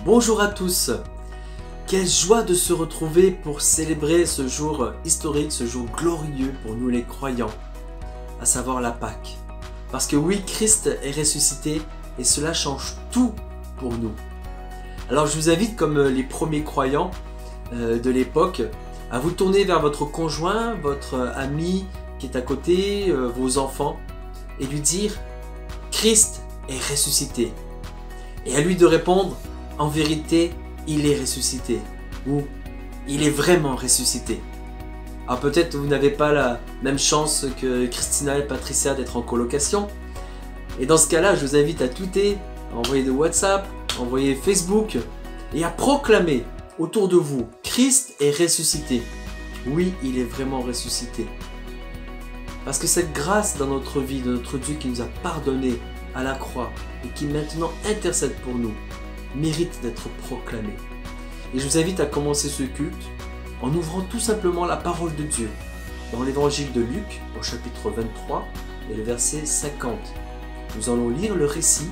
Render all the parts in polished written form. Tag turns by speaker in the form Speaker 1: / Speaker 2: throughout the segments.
Speaker 1: Bonjour à tous. Quelle joie de se retrouver pour célébrer ce jour historique, ce jour glorieux pour nous les croyants, à savoir la Pâque. Parce que oui, Christ est ressuscité et cela change tout pour nous. Alors je vous invite, comme les premiers croyants de l'époque, à vous tourner vers votre conjoint, votre ami qui est à côté, vos enfants, et lui dire « Christ est ressuscité ». Et à lui de répondre « En vérité, il est ressuscité » ou « Il est vraiment ressuscité ». Alors peut-être vous n'avez pas la même chance que Christina et Patricia d'être en colocation. Et dans ce cas-là, je vous invite à tweeter, à envoyer de WhatsApp, à envoyer Facebook et à proclamer autour de vous « Christ est ressuscité ». Oui, il est vraiment ressuscité. Parce que cette grâce dans notre vie, de notre Dieu qui nous a pardonné à la croix et qui maintenant intercède pour nous, mérite d'être proclamée. Et je vous invite à commencer ce culte en ouvrant tout simplement la parole de Dieu dans l'évangile de Luc au chapitre 23 et le verset 50. Nous allons lire le récit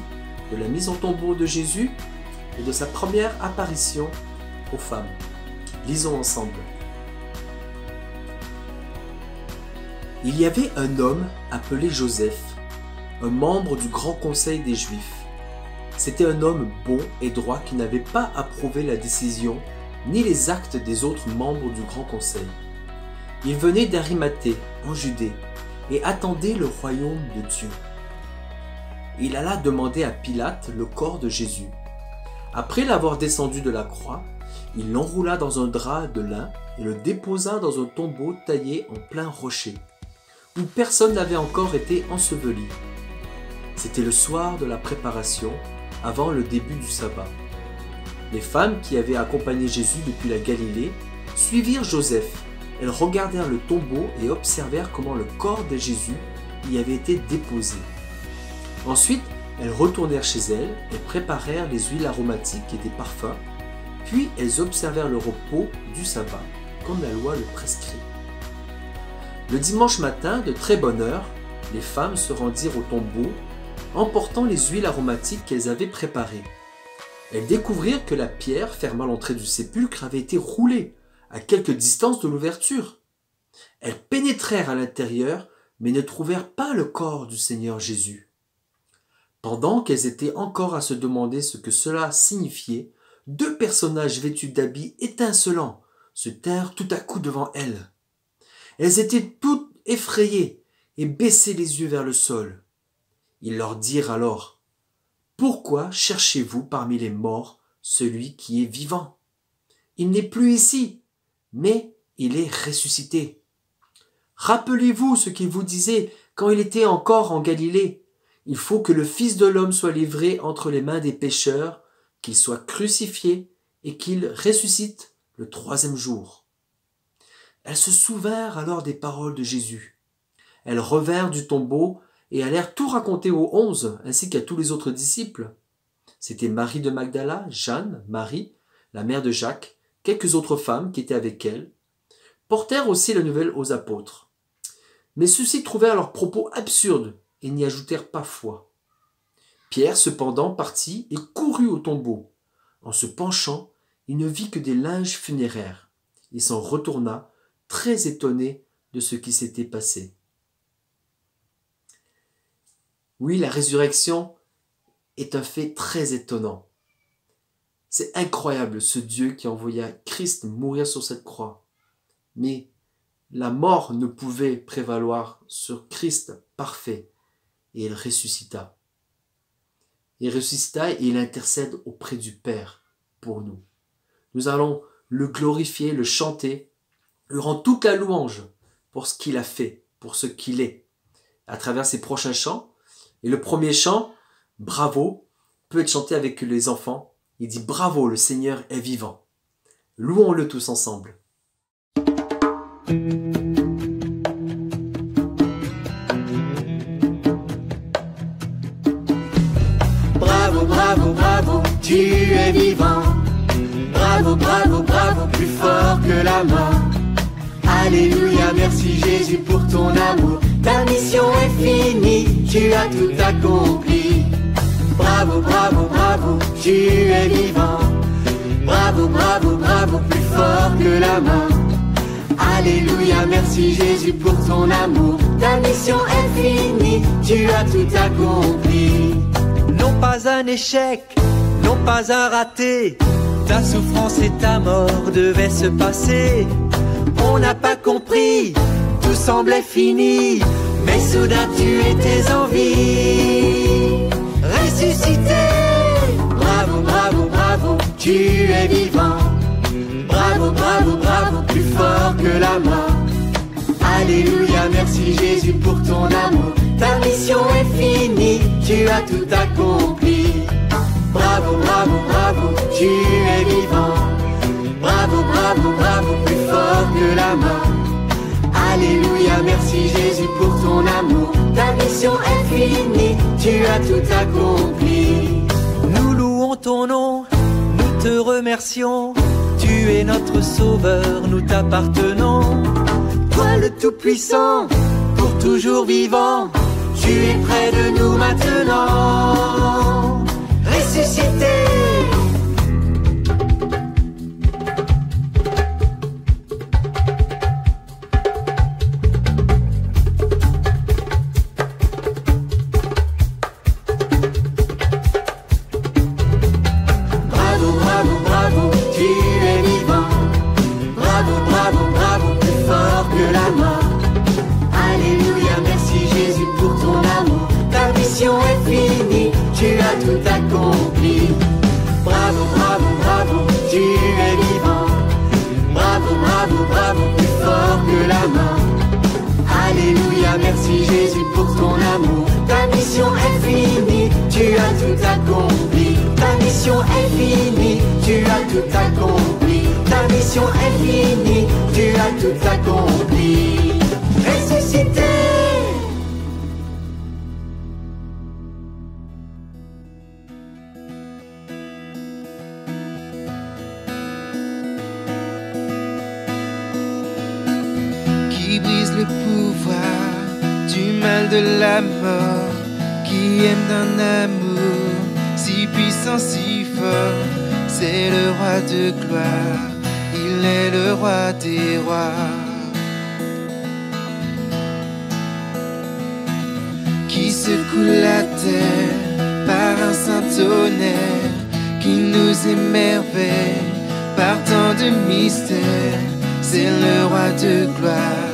Speaker 1: de la mise en tombeau de Jésus et de sa première apparition aux femmes. Lisons ensemble. Il y avait un homme appelé Joseph, un membre du grand conseil des Juifs. C'était un homme bon et droit qui n'avait pas approuvé la décision ni les actes des autres membres du grand conseil. Il venait d'Arimathée, en Judée, et attendait le royaume de Dieu. Il alla demander à Pilate le corps de Jésus. Après l'avoir descendu de la croix, il l'enroula dans un drap de lin et le déposa dans un tombeau taillé en plein rocher, où personne n'avait encore été enseveli. C'était le soir de la préparation, avant le début du sabbat. Les femmes qui avaient accompagné Jésus depuis la Galilée suivirent Joseph. Elles regardèrent le tombeau et observèrent comment le corps de Jésus y avait été déposé. Ensuite, elles retournèrent chez elles et préparèrent les huiles aromatiques et des parfums, puis elles observèrent le repos du sabbat, comme la loi le prescrit. Le dimanche matin, de très bonne heure, les femmes se rendirent au tombeau, emportant les huiles aromatiques qu'elles avaient préparées. Elles découvrirent que la pierre fermant l'entrée du sépulcre avait été roulée à quelque distance de l'ouverture. Elles pénétrèrent à l'intérieur, mais ne trouvèrent pas le corps du Seigneur Jésus. Pendant qu'elles étaient encore à se demander ce que cela signifiait, deux personnages vêtus d'habits étincelants se tinrent tout à coup devant elles. Elles étaient toutes effrayées et baissaient les yeux vers le sol. Ils leur dirent alors : « Pourquoi cherchez-vous parmi les morts celui qui est vivant ? Il n'est plus ici, mais il est ressuscité. Rappelez-vous ce qu'il vous disait quand il était encore en Galilée. Il faut que le Fils de l'homme soit livré entre les mains des pécheurs, qu'il soit crucifié et qu'il ressuscite le troisième jour. » Elles se souvinrent alors des paroles de Jésus. Elles revinrent du tombeau et allèrent tout raconter aux 11, ainsi qu'à tous les autres disciples. C'était Marie de Magdala, Jeanne, Marie, la mère de Jacques, quelques autres femmes qui étaient avec elles, portèrent aussi la nouvelle aux apôtres. Mais ceux-ci trouvèrent leurs propos absurdes et n'y ajoutèrent pas foi. Pierre, cependant, partit et courut au tombeau. En se penchant, il ne vit que des linges funéraires. Il s'en retourna, très étonné de ce qui s'était passé. Oui, la résurrection est un fait très étonnant. C'est incroyable, ce Dieu qui envoya Christ mourir sur cette croix. Mais la mort ne pouvait prévaloir sur Christ parfait, et il ressuscita. Il ressuscita et il intercède auprès du Père pour nous. Nous allons le glorifier, le chanter, lui rendre toute la louange pour ce qu'il a fait, pour ce qu'il est, à travers ses prochains chants. Et le premier chant, « Bravo », peut être chanté avec les enfants. Il dit « Bravo, le Seigneur est vivant ». Louons-le tous ensemble.
Speaker 2: Bravo, bravo, bravo, tu es vivant. Bravo, bravo, bravo, plus fort que la mort. Alléluia, merci Jésus pour ton amour. Ta mission est finie, tu as tout accompli. Bravo, bravo, bravo, tu es vivant. Bravo, bravo, bravo, plus fort que la mort. Alléluia, merci Jésus pour ton amour. Ta mission est finie, tu as tout accompli.
Speaker 3: Non pas un échec, non pas un raté. Ta souffrance et ta mort devaient se passer. On n'a pas compris, tout semblait fini. Mais soudain tu étais en vie, ressuscité. Bravo, bravo, bravo, tu es vivant. Bravo, bravo, bravo, plus fort que la mort. Alléluia, merci Jésus pour ton amour. Ta mission est finie, tu as tout accompli. Bravo, bravo, bravo, tu es vivant. Bravo, bravo, bravo, plus fort que la mort. Alléluia, merci Jésus pour ton amour. Ta mission est finie, tu as tout accompli. Nous louons ton nom, nous te remercions. Tu es notre sauveur, nous t'appartenons. Toi le Tout-Puissant, pour toujours vivant, tu es près de nous maintenant. Ressuscité. Tout accompli. Bravo, bravo, bravo, tu es vivant. Bravo, bravo, bravo, plus fort que la mort. Alléluia, merci Jésus pour ton amour. Ta mission est finie, tu as tout accompli. Ta mission est finie, tu as tout accompli. Ta mission est finie, tu as tout accompli. Ressuscité.
Speaker 4: Le pouvoir du mal de la mort, qui aime d'un amour si puissant, si fort. C'est le roi de gloire, il est le roi des rois. Qui secoue la terre par un saint tonnerre, qui nous émerveille par tant de mystères. C'est le roi de gloire,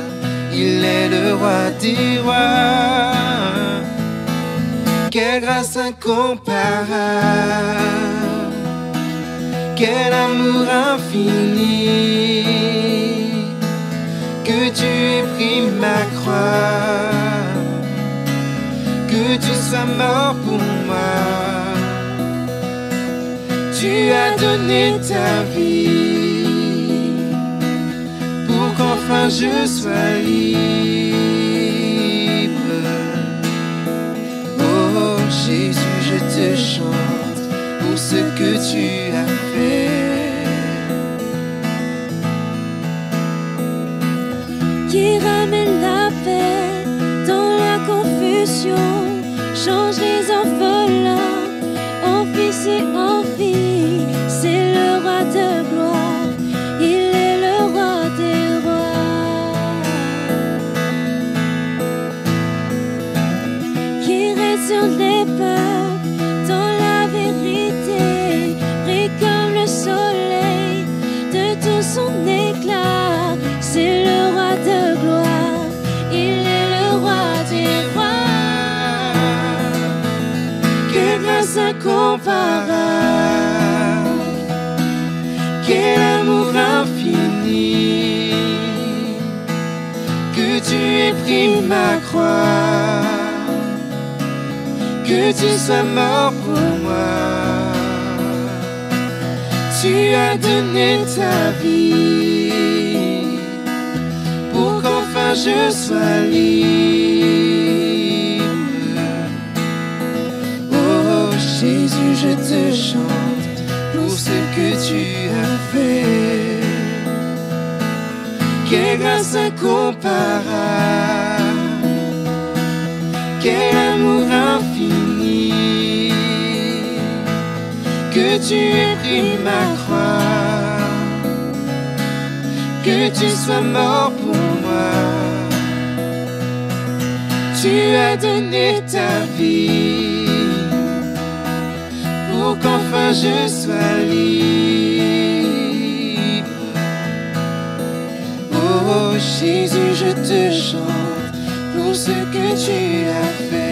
Speaker 4: il est le roi des rois. Quelle grâce incomparable, quel amour infini, que tu aies pris ma croix, que tu sois mort pour moi. Tu as donné ta vie pour qu'enfin je sois libre. Oh Jésus, je te chante pour ce que tu as fait.
Speaker 5: Qui ramène la paix dans la confusion, change les orphelins en fils et en filles. C'est le roi de gloire, il est le roi des rois. Qui reste sur les peuples dans la vérité, brille comme le soleil de tout son éclat. C'est le roi de gloire, il est le roi des rois. Quelle grâce incomparable, quel amour infini, que tu aies pris ma croix, que tu sois mort pour moi. Tu as donné ta vie pour qu'enfin je sois libre. Oh Jésus, je te chante pour ce que tu as fait. Quelle grâce incomparable, quel amour infini,
Speaker 4: que tu aies pris ma croix, que tu sois mort pour moi. Tu as donné ta vie pour qu'enfin je sois libre. Oh Jésus, je te chante pour ce que tu as fait.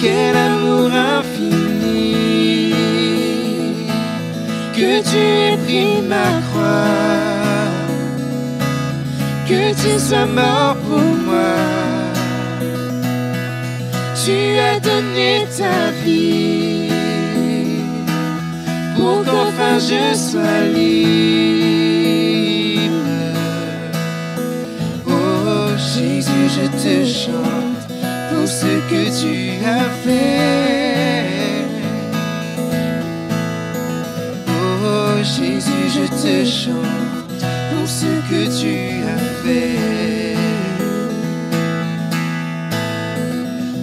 Speaker 4: Quel amour infini, que tu aies pris ma croix, que tu sois mort pour moi. Tu as donné ta vie pour qu'enfin je sois libre. Oh Jésus, je te chante pour ce que tu as fait. Oh Jésus, je te chante pour ce que tu as fait.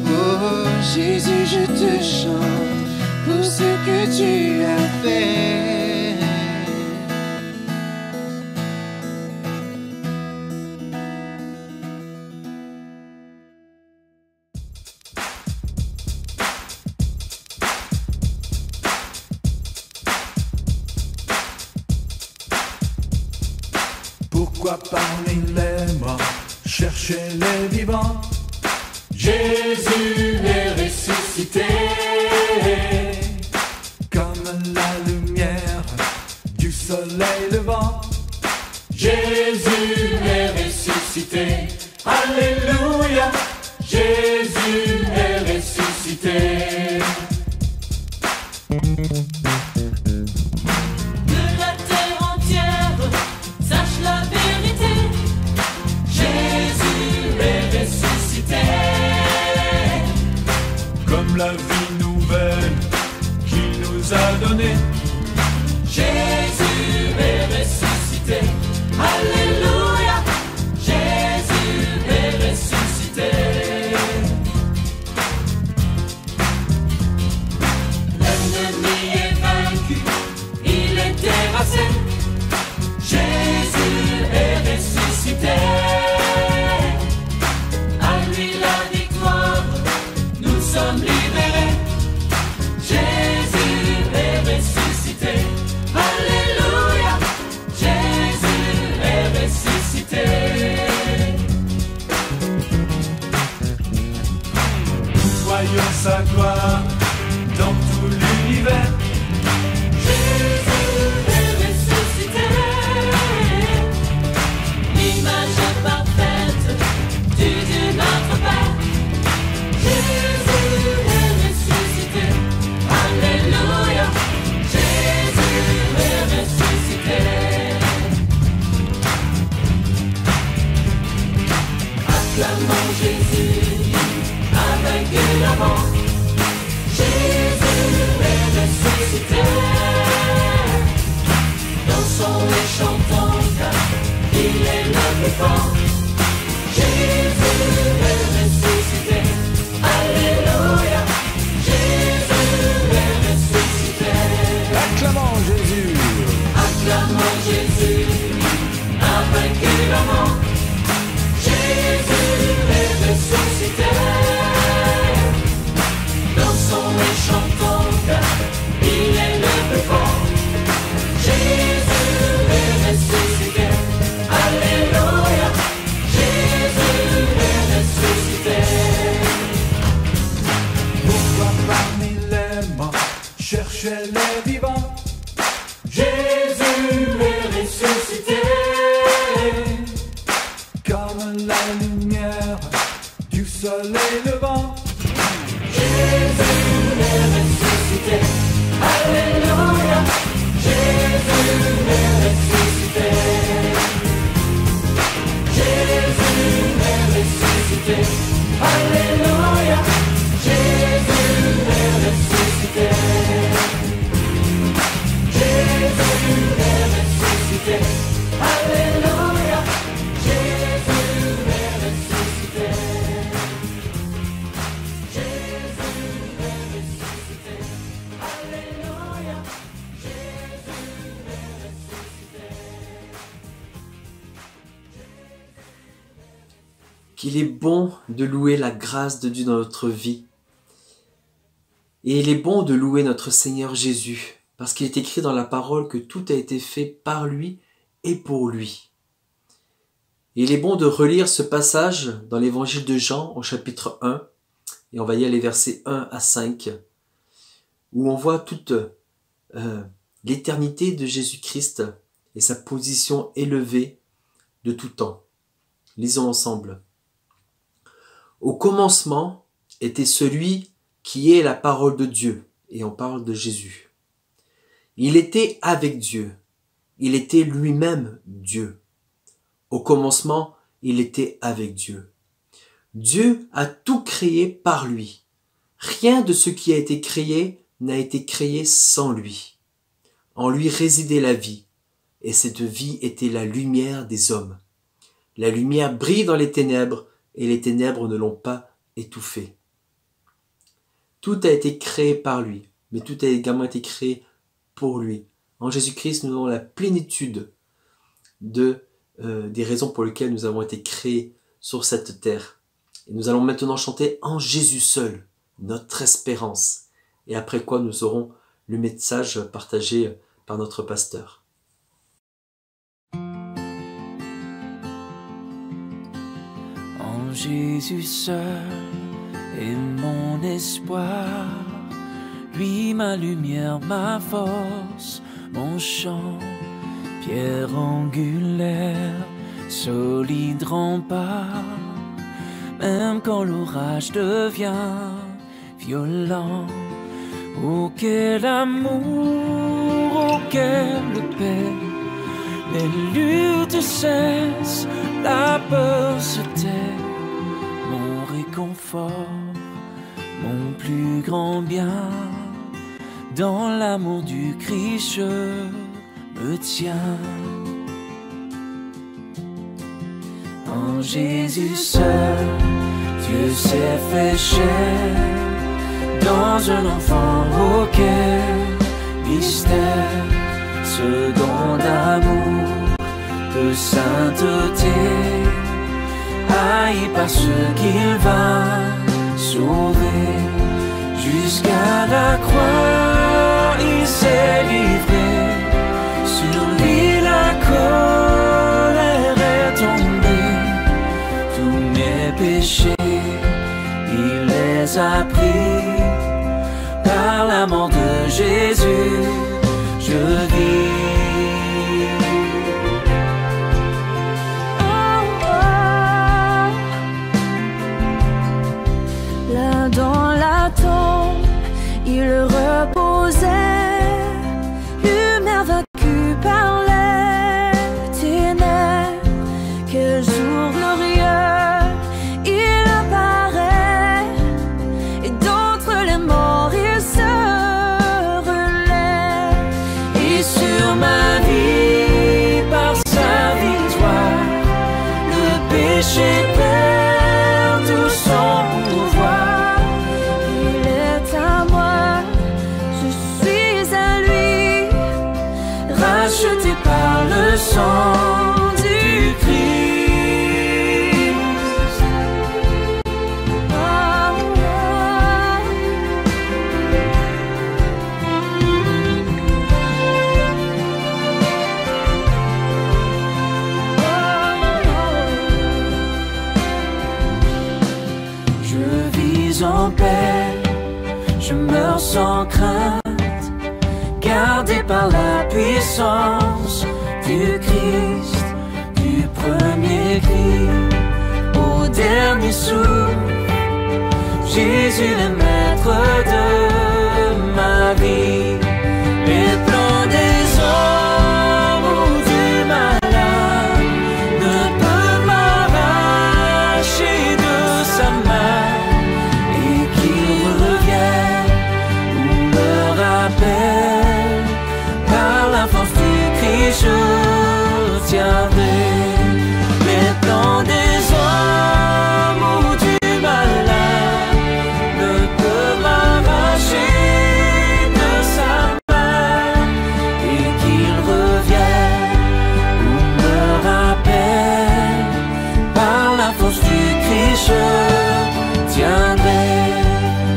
Speaker 4: Oh Jésus, je te chante pour ce que tu as fait.
Speaker 6: Pourquoi parmi les morts chercher les vivants?
Speaker 2: Jésus est ressuscité,
Speaker 6: comme la lumière du soleil levant.
Speaker 2: Jésus est ressuscité, alléluia, Jésus est ressuscité.
Speaker 7: Que la terre entière sache la vérité, Jésus est ressuscité.
Speaker 6: Comme la vie nouvelle qu'il nous a donnée.
Speaker 2: Jésus est ressuscité, alléluia, Jésus est ressuscité. L'ennemi est vaincu, il est terrassé, Jésus est ressuscité. À lui la victoire, nous sommes libérés, Jésus est ressuscité, alléluia, Jésus est ressuscité.
Speaker 6: Nous voyons sa gloire dans tout l'univers.
Speaker 2: Jésus est ressuscité, l'image parfaite du Dieu notre Père. Jésus est ressuscité, alléluia, Jésus est ressuscité. Acclamons Jésus, a vaincu la mort. Jésus est ressuscité. Dansons et chantons car il est le plus fort. Jésus est ressuscité. Alléluia. Jésus est ressuscité.
Speaker 6: Acclamons Jésus.
Speaker 2: Acclamons Jésus, a vaincu la mort. Jésus est ressuscité. Dansons et chantons car il est le plus fort. Jésus est ressuscité. Alléluia. Jésus est ressuscité.
Speaker 6: Pourquoi parmi les morts chercher les vivants?
Speaker 7: Jésus est ressuscité.
Speaker 6: Comme la lumière du soleil levant.
Speaker 7: Jésus est ressuscité. Alléluia. Jésus est ressuscité. Jésus est ressuscité. Alléluia. Jésus est ressuscité. Jésus est ressuscité. Alléluia. Jésus est ressuscité. Jésus est ressuscité. Alléluia. Jésus est ressuscité.
Speaker 1: Qu'il est bon de louer la grâce de Dieu dans notre vie. Et il est bon de louer notre Seigneur Jésus, parce qu'il est écrit dans la parole que tout a été fait par lui et pour lui. Et il est bon de relire ce passage dans l'évangile de Jean au chapitre 1, et on va y aller versets 1 à 5, où on voit toute l'éternité de Jésus-Christ et sa position élevée de tout temps. Lisons ensemble. Au commencement était celui qui est la parole de Dieu, et on parle de Jésus. Il était avec Dieu, il était lui-même Dieu. Au commencement, il était avec Dieu. Dieu a tout créé par lui. Rien de ce qui a été créé n'a été créé sans lui. En lui résidait la vie, et cette vie était la lumière des hommes. La lumière brille dans les ténèbres, et les ténèbres ne l'ont pas étouffée. Tout a été créé par lui, mais tout a également été créé pour lui. En Jésus-Christ, nous avons la plénitude des raisons pour lesquelles nous avons été créés sur cette terre. Et nous allons maintenant chanter en Jésus seul, notre espérance. Et après quoi nous aurons le message partagé par notre pasteur.
Speaker 8: En Jésus seul est mon espoir, lui ma lumière, ma force, mon chant, pierre angulaire, solide rempart, même quand l'orage devient violent. Oh quel amour, oh quelle paix, les luttes cessent, la peur se tait, mon réconfort, mon plus grand bien, dans l'amour du Christ je me tiens. En Jésus seul, Dieu s'est fait chair, dans un enfant auquel mystère, ce don d'amour, de sainteté, haï par ceux qu'il va sauver. Jusqu'à la croix, il s'est livré, sur lui la colère est tombée. Tous mes péchés, il les a pris, par la mort de Jésus, je vis.
Speaker 5: Là dans la tombe, il reposait, lumière vaincue par les ténèbres. Quel jour glorieux, il apparaît, et d'entre les morts il se relève. Et sur ma vie, par sa victoire, le péché perd tout son pouvoir. Il est à moi, je suis à lui, racheté par le sang du Christ. Oh, oh. Je vis en paix, je meurs sans crainte, car
Speaker 8: gardé par la puissance du Christ, du premier cri au dernier souffle. Jésus le maître de ma vie. Les plans des hommes ou du malade ne peuvent m'arracher de sa main, et qu'il revienne ou me rappelle, par la force du Christ je tiendrai. Les plans des hommes ou du malade ne peuvent m'arracher de sa main, et qu'il revienne ou me rappelle, par la force du Christ je tiendrai.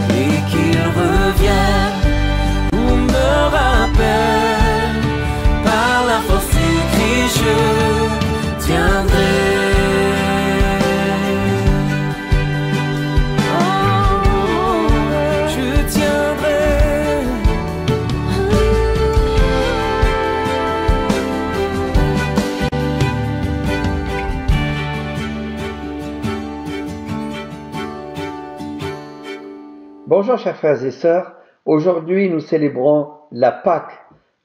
Speaker 8: Et qu'il revienne ou me rappelle, par la force du Christ je tiendrai. Oh, je tiendrai.
Speaker 9: Bonjour chers frères et sœurs, aujourd'hui nous célébrons la Pâque,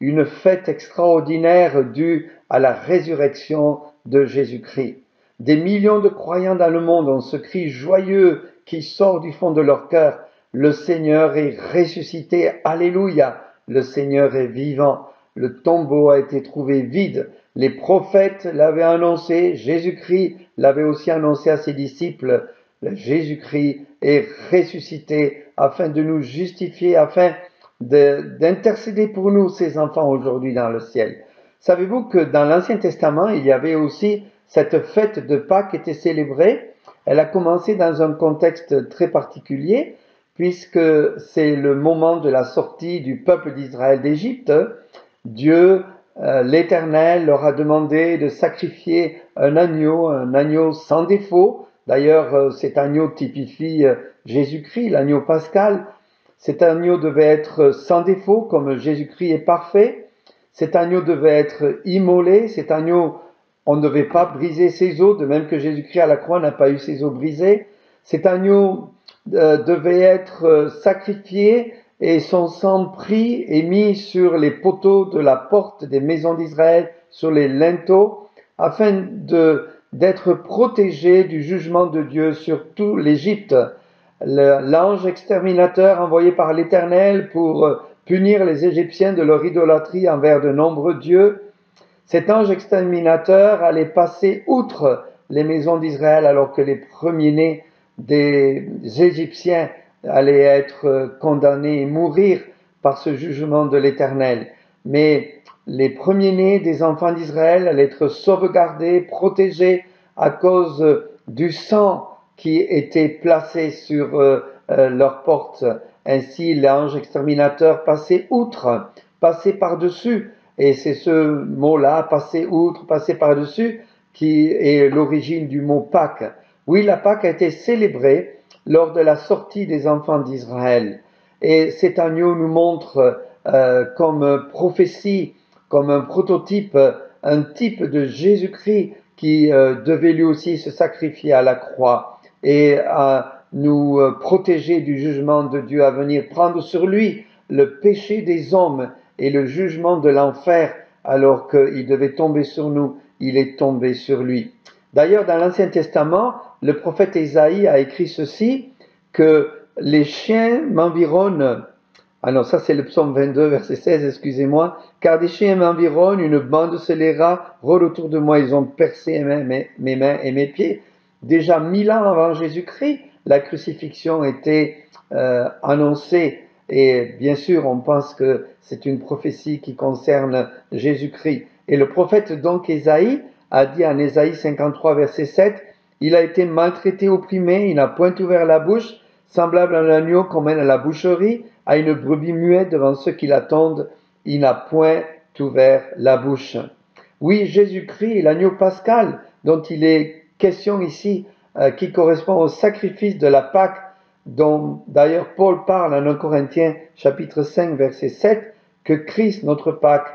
Speaker 9: une fête extraordinaire due à la résurrection de Jésus-Christ. Des millions de croyants dans le monde ont ce cri joyeux qui sort du fond de leur cœur. Le Seigneur est ressuscité, Alléluia, le Seigneur est vivant. Le tombeau a été trouvé vide. Les prophètes l'avaient annoncé, Jésus-Christ l'avait aussi annoncé à ses disciples. Jésus-Christ est ressuscité afin de nous justifier, afin d'intercéder pour nous, ses enfants, aujourd'hui dans le ciel. Savez-vous que dans l'Ancien Testament, il y avait aussi cette fête de Pâques qui était célébrée. Elle a commencé dans un contexte très particulier, puisque c'est le moment de la sortie du peuple d'Israël d'Égypte. Dieu, l'Éternel, leur a demandé de sacrifier un agneau sans défaut. D'ailleurs, cet agneau typifie Jésus-Christ, l'agneau pascal. Cet agneau devait être sans défaut, comme Jésus-Christ est parfait. Cet agneau devait être immolé. Cet agneau, on ne devait pas briser ses os, de même que Jésus-Christ à la croix n'a pas eu ses os brisés. Cet agneau devait être sacrifié et son sang pris et mis sur les poteaux de la porte des maisons d'Israël, sur les linteaux, afin d'être protégé du jugement de Dieu sur tout l'Égypte. L'ange exterminateur envoyé par l'Éternel pour punir les Égyptiens de leur idolâtrie envers de nombreux dieux. Cet ange exterminateur allait passer outre les maisons d'Israël alors que les premiers-nés des Égyptiens allaient être condamnés et mourir par ce jugement de l'Éternel. Mais les premiers-nés des enfants d'Israël allaient être sauvegardés, protégés à cause du sang qui était placé sur leurs portes. Ainsi, l'ange exterminateur passait outre, passait par-dessus. Et c'est ce mot-là, passer outre, passer par-dessus, qui est l'origine du mot Pâques. Oui, la Pâque a été célébrée lors de la sortie des enfants d'Israël. Et cet agneau nous montre comme prophétie, comme un prototype, un type de Jésus-Christ qui devait lui aussi se sacrifier à la croix et à nous protéger du jugement de Dieu à venir, prendre sur lui le péché des hommes et le jugement de l'enfer, alors qu'il devait tomber sur nous, il est tombé sur lui. D'ailleurs, dans l'Ancien Testament, le prophète Ésaïe a écrit ceci, que les chiens m'environnent. Ah non, ça c'est le psaume 22, verset 16, excusez-moi. Car des chiens m'environnent, une bande de les rats rôdent autour de moi, ils ont percé mes mains et mes pieds. Déjà 1000 ans avant Jésus-Christ, la crucifixion était annoncée. Et bien sûr, on pense que c'est une prophétie qui concerne Jésus-Christ. Et le prophète donc Ésaïe a dit en Ésaïe 53, verset 7, « Il a été maltraité, opprimé, il n'a point ouvert la bouche, semblable à un agneau qu'on mène à la boucherie, à une brebis muette devant ceux qui l'attendent, il n'a point ouvert la bouche. » Oui, Jésus-Christ est l'agneau pascal dont il est question ici, qui correspond au sacrifice de la Pâque, dont d'ailleurs Paul parle en 1 Corinthiens chapitre 5 verset 7, que Christ, notre Pâque,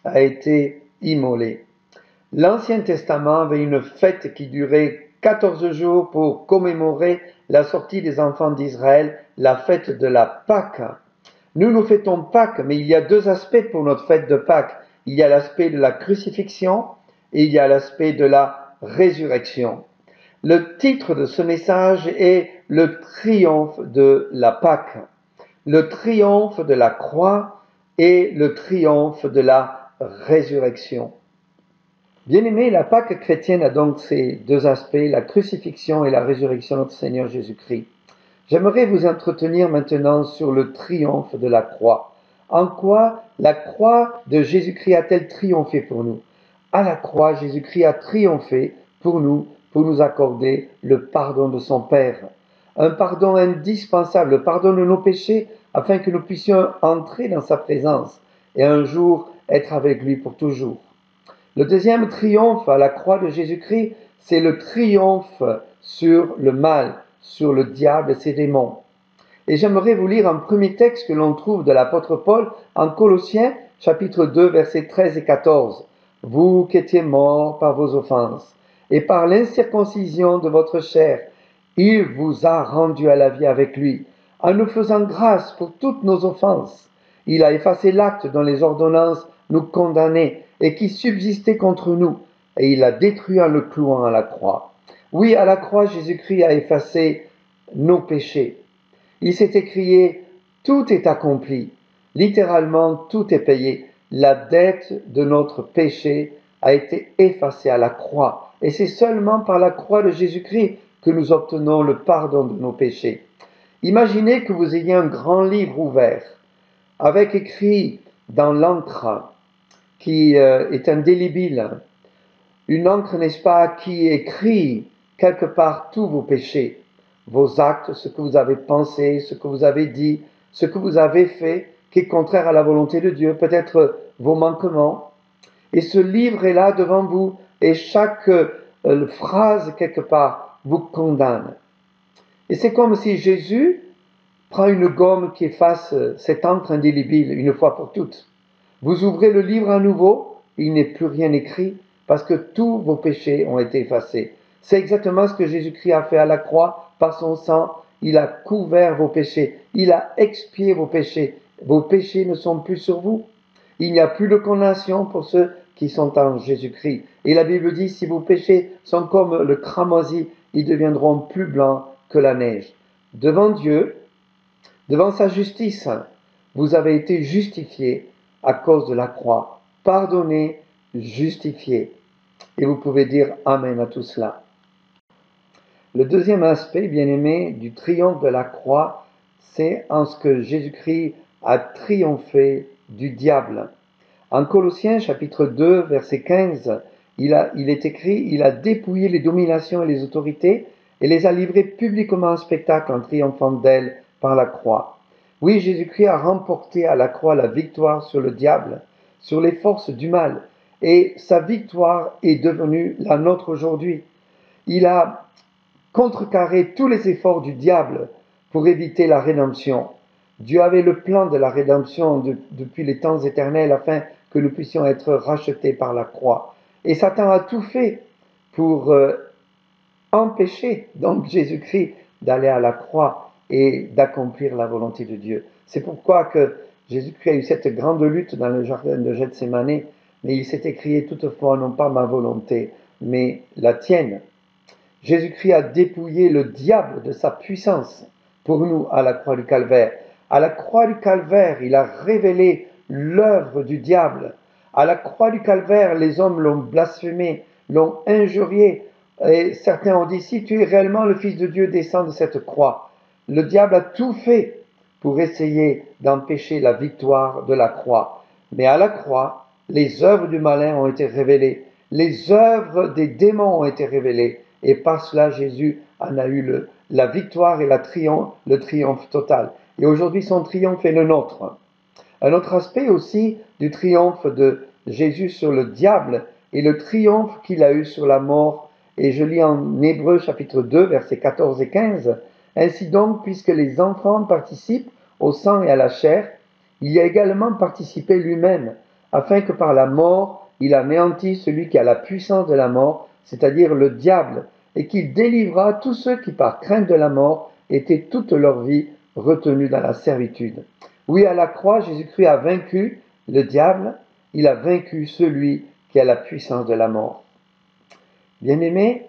Speaker 9: a été immolé. L'Ancien Testament avait une fête qui durait 14 jours pour commémorer la sortie des enfants d'Israël, la fête de la Pâque. Nous fêtons Pâques, mais il y a deux aspects pour notre fête de Pâques. Il y a l'aspect de la crucifixion et il y a l'aspect de la résurrection. Le titre de ce message est « Le triomphe de la Pâque ». Le triomphe de la croix et le triomphe de la résurrection. Bien-aimés, la Pâque chrétienne a donc ces deux aspects, la crucifixion et la résurrection de notre Seigneur Jésus-Christ. J'aimerais vous entretenir maintenant sur le triomphe de la croix. En quoi la croix de Jésus-Christ a-t-elle triomphé pour nous? À la croix, Jésus-Christ a triomphé pour nous accorder le pardon de son Père. Un pardon indispensable, le pardon de nos péchés, afin que nous puissions entrer dans sa présence et un jour être avec lui pour toujours. Le deuxième triomphe à la croix de Jésus-Christ, c'est le triomphe sur le mal, sur le diable et ses démons. Et j'aimerais vous lire un premier texte que l'on trouve de l'apôtre Paul en Colossiens, chapitre 2, versets 13 et 14. « Vous qui étiez morts par vos offenses, et par l'incirconcision de votre chair, il vous a rendus à la vie avec lui, en nous faisant grâce pour toutes nos offenses. Il a effacé l'acte dont les ordonnances nous condamnaient et qui subsistait contre nous, et il l'a détruit en le clouant à la croix. » Oui, à la croix, Jésus-Christ a effacé nos péchés. Il s'est écrié « Tout est accompli ». Littéralement, tout est payé. La dette de notre péché a été effacée à la croix. Et c'est seulement par la croix de Jésus-Christ que nous obtenons le pardon de nos péchés. Imaginez que vous ayez un grand livre ouvert, avec écrit dans l'encre, qui est indélébile, une encre, n'est-ce pas, qui écrit quelque part tous vos péchés, vos actes, ce que vous avez pensé, ce que vous avez dit, ce que vous avez fait, qui est contraire à la volonté de Dieu, peut-être vos manquements. Et ce livre est là devant vous, et chaque phrase, quelque part, vous condamne. Et c'est comme si Jésus prend une gomme qui efface cette encre indélébile une fois pour toutes. Vous ouvrez le livre à nouveau, il n'est plus rien écrit, parce que tous vos péchés ont été effacés. C'est exactement ce que Jésus-Christ a fait à la croix, par son sang. Il a couvert vos péchés, il a expié vos péchés. Vos péchés ne sont plus sur vous. Il n'y a plus de condamnation pour ceux qui sont en Jésus-Christ. Et la Bible dit, si vos péchés sont comme le cramoisi, ils deviendront plus blancs que la neige. Devant Dieu, devant sa justice, vous avez été justifiés à cause de la croix. Pardonnés, justifiés. Et vous pouvez dire Amen à tout cela. Le deuxième aspect, bien-aimé, du triomphe de la croix, c'est en ce que Jésus-Christ a triomphé du diable. En Colossiens chapitre 2, verset 15, il est écrit « Il a dépouillé les dominations et les autorités et les a livrées publiquement en spectacle en triomphant d'elles par la croix. » Oui, Jésus-Christ a remporté à la croix la victoire sur le diable, sur les forces du mal, et sa victoire est devenue la nôtre aujourd'hui. Il a contrecarré tous les efforts du diable pour éviter la rédemption. Dieu avait le plan de la rédemption depuis les temps éternels afin que nous puissions être rachetés par la croix. Et Satan a tout fait pour empêcher donc Jésus-Christ d'aller à la croix et d'accomplir la volonté de Dieu. C'est pourquoi que Jésus-Christ a eu cette grande lutte dans le jardin de Gethsémani, mais il s'est écrié toutefois non pas ma volonté, mais la tienne. Jésus-Christ a dépouillé le diable de sa puissance pour nous à la croix du Calvaire. À la croix du Calvaire, il a révélé l'œuvre du diable. À la croix du Calvaire, les hommes l'ont blasphémé, l'ont injurié. Et certains ont dit, si tu es réellement le Fils de Dieu, descends de cette croix. Le diable a tout fait pour essayer d'empêcher la victoire de la croix. Mais à la croix, les œuvres du malin ont été révélées. Les œuvres des démons ont été révélées. Et par cela, Jésus en a eu la victoire et le triomphe total. Et aujourd'hui, son triomphe est le nôtre. Un autre aspect aussi du triomphe de Jésus sur le diable est le triomphe qu'il a eu sur la mort. Et je lis en Hébreux chapitre 2, versets 14 et 15. « Ainsi donc, puisque les enfants participent au sang et à la chair, il y a également participé lui-même, afin que par la mort, il anéantisse celui qui a la puissance de la mort, c'est-à-dire le diable, et qu'il délivra tous ceux qui, par crainte de la mort, étaient toute leur vie retenus dans la servitude. Oui, à la croix, Jésus-Christ a vaincu le diable, il a vaincu celui qui a la puissance de la mort. Bien-aimés,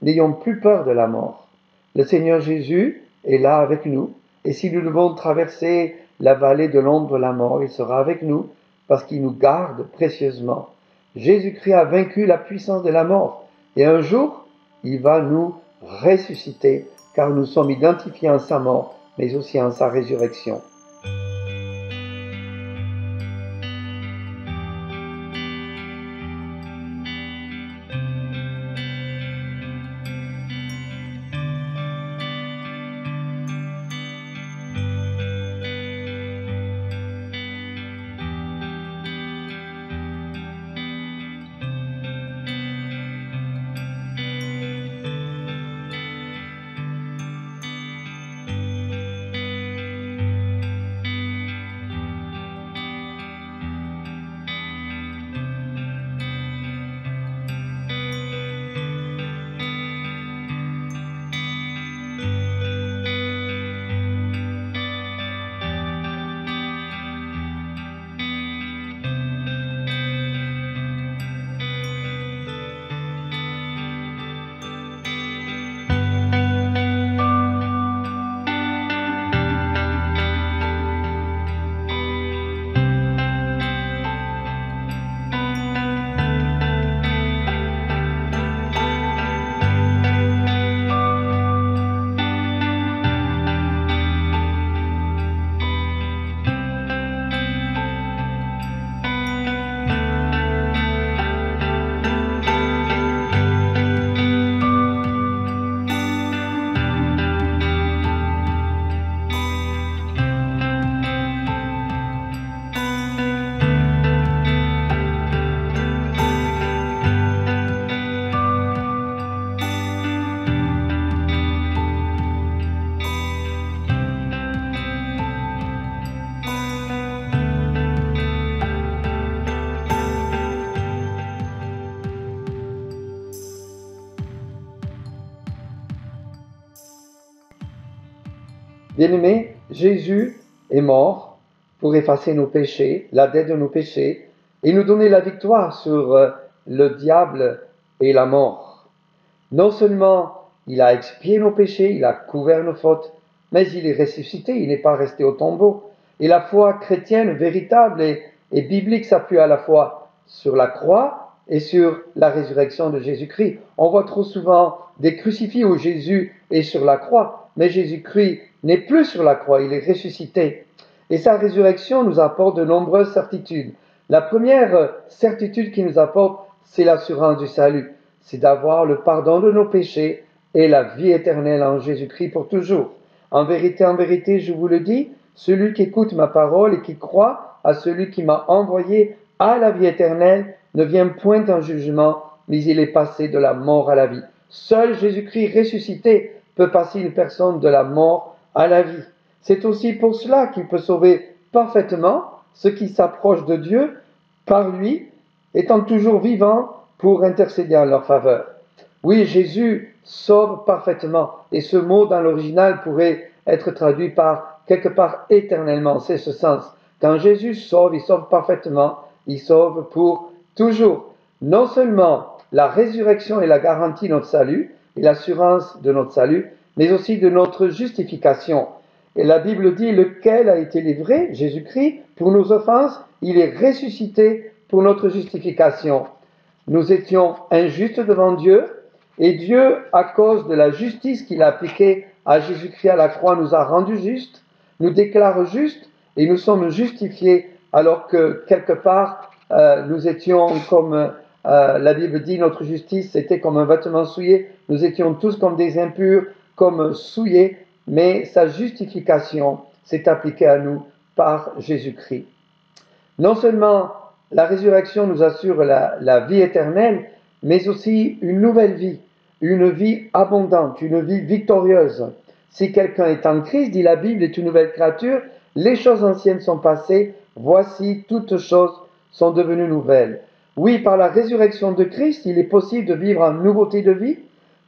Speaker 9: n'ayons plus peur de la mort. Le Seigneur Jésus est là avec nous, et si nous devons traverser la vallée de l'ombre de la mort, il sera avec nous, parce qu'il nous garde précieusement. Jésus-Christ a vaincu la puissance de la mort, et un jour, il va nous ressusciter, car nous sommes identifiés en sa mort, mais aussi en sa résurrection. Bien-aimés, Jésus est mort pour effacer nos péchés, la dette de nos péchés, et nous donner la victoire sur le diable et la mort. Non seulement il a expié nos péchés, il a couvert nos fautes, mais il est ressuscité, il n'est pas resté au tombeau. Et la foi chrétienne véritable et biblique s'appuie à la fois sur la croix et sur la résurrection de Jésus-Christ. On voit trop souvent des crucifix où Jésus est sur la croix, mais Jésus-Christ n'est plus sur la croix, il est ressuscité. Et sa résurrection nous apporte de nombreuses certitudes. La première certitude qu'il nous apporte, c'est l'assurance du salut. C'est d'avoir le pardon de nos péchés et la vie éternelle en Jésus-Christ pour toujours. En vérité, je vous le dis, celui qui écoute ma parole et qui croit à celui qui m'a envoyé à la vie éternelle ne vient point en jugement, mais il est passé de la mort à la vie. Seul Jésus-Christ ressuscité peut passer une personne de la mort à la vie. C'est aussi pour cela qu'il peut sauver parfaitement ceux qui s'approchent de Dieu par lui, étant toujours vivant pour intercéder en leur faveur. Oui, Jésus sauve parfaitement, et ce mot dans l'original pourrait être traduit par quelque part éternellement, c'est ce sens. Quand Jésus sauve, il sauve parfaitement, il sauve pour toujours. Non seulement la résurrection est la garantie de notre salut, et l'assurance de notre salut, mais aussi de notre justification. Et la Bible dit, lequel a été livré, Jésus-Christ, pour nos offenses, il est ressuscité pour notre justification. Nous étions injustes devant Dieu, et Dieu, à cause de la justice qu'il a appliquée à Jésus-Christ à la croix, nous a rendus justes, nous déclare justes, et nous sommes justifiés, alors que quelque part, nous étions comme la Bible dit, notre justice était comme un vêtement souillé, nous étions tous comme des impurs, comme souillés, mais sa justification s'est appliquée à nous par Jésus-Christ. Non seulement la résurrection nous assure la vie éternelle, mais aussi une nouvelle vie, une vie abondante, une vie victorieuse. Si quelqu'un est en Christ, dit la Bible, est une nouvelle créature, les choses anciennes sont passées, voici toutes choses sont devenues nouvelles. Oui, par la résurrection de Christ, il est possible de vivre en nouveauté de vie,